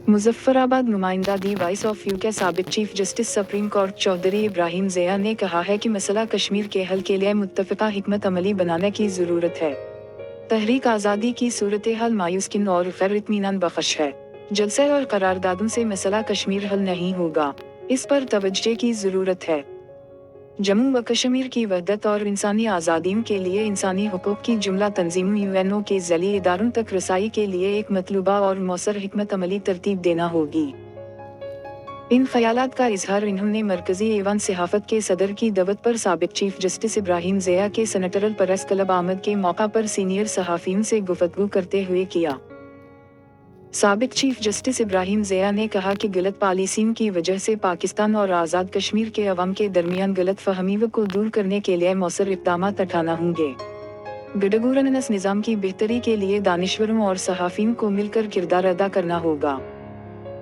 मुजफ्फराबाद नुमाइंदा दी vice of you के साबिक chief justice supreme court Chaudhry Ibrahim Zia ने कहा है कि मसला कश्मीर के हल के लिए मुत्तफ़िका हिकमत अमली बनाने की ज़रूरत है। तहरीक आज़ादी की सूरत हाल मायूस किन और गैर इत्मीनान बख्श है। जलसे और करारदादों से मसला कश्मीर हल नहीं होगा, इस पर तवज्जो की ज़रूरत है। जम्मू व कश्मीर की वहदत और इंसानी आज़ादियों के लिए इंसानी हुकूक की जुमला तंजीमों यूएनओ के ज़रिए इदारों तक रसाई के लिए एक मतलूबा और मौसर हिकमत अमली तरतीब देना होगी। इन ख्यालात का इजहार इन्होंने मरकजी ऐवान सहाफ़त के सदर की दवत पर साबिक चीफ जस्टिस इब्राहिम ज़िया के सेनेटरल प्रेस क्लब आमद के मौका पर सीनियर सहाफ़ियों से गुफ्तगू करते हुए किया। साबिक चीफ जस्टिस इब्राहिम ज़िया ने कहा कि गलत पॉलिसियों की वजह से पाकिस्तान और आज़ाद कश्मीर के अवाम के दरमियान गलत फहमियों को दूर करने के लिए मौसर इक़दाम उठाना होंगे। गवर्नेंस निज़ाम की बेहतरी के लिए दानिश्वरों और सहाफ़ियों को मिलकर किरदार अदा करना होगा।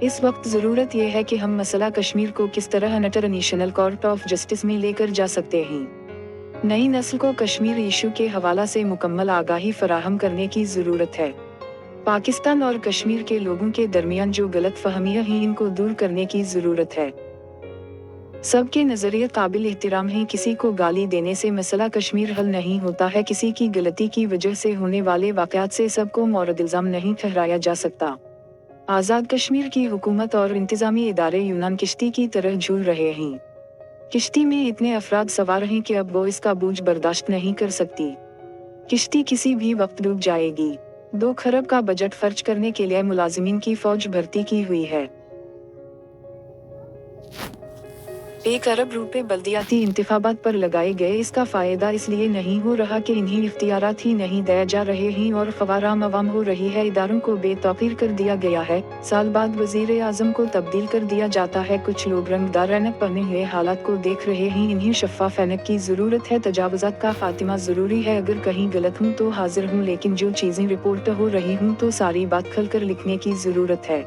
इस वक्त ज़रूरत यह है कि हम मसला कश्मीर को किस तरह इंटरनेशनल कोर्ट ऑफ जस्टिस में लेकर जा सकते हैं। नई नस्ल को कश्मीर इशू के हवाला से मुकम्मल आगाही फराहम करने की ज़रूरत है। पाकिस्तान और कश्मीर के लोगों के दरमियान जो गलत फहमियां हैं इनको दूर करने की ज़रूरत है। सबके नज़रिए काबिल एहतराम हैं। किसी को गाली देने से मसला कश्मीर हल नहीं होता है। किसी की गलती की वजह से होने वाले वाक़यात से सबको मोरद इल्ज़ाम नहीं ठहराया जा सकता। आज़ाद कश्मीर की हुकूमत और इंतज़ामी इदारे यूनान किश्ती की तरह झूल रहे हैं। किश्ती में इतने अफराद सवार हैं कि अब वो इसका बोझ बर्दाश्त नहीं कर सकती। किश्ती किसी भी वक्त डूब जाएगी। 2 खरब का बजट खर्च करने के लिए मुलाजिमीन की फौज भर्ती की हुई है। 1 अरब रुपए बल्दियाती इंतखाबात पर लगाए गए। इसका फायदा इसलिए नहीं हो रहा कि इन्हें इख्तियारात ही नहीं दिए जा रहे हैं और ख़वाराम अवाम हो रही है। इदारों को बेतौकीर कर दिया गया है। साल बाद वज़ीर आज़म को तब्दील कर दिया जाता है। कुछ लोग रंगदार ऐनक पहने हुए हालात को देख रहे हैं। इन्हें शफ़ाफ़ ऐनक की ज़रूरत है। तजावुज़ात का खात्मा ज़रूरी है। अगर कहीं गलत हूँ तो हाजिर हूँ, लेकिन जो चीज़ें रिपोर्ट हो रही हूँ तो सारी बात खुलकर लिखने की ज़रूरत है।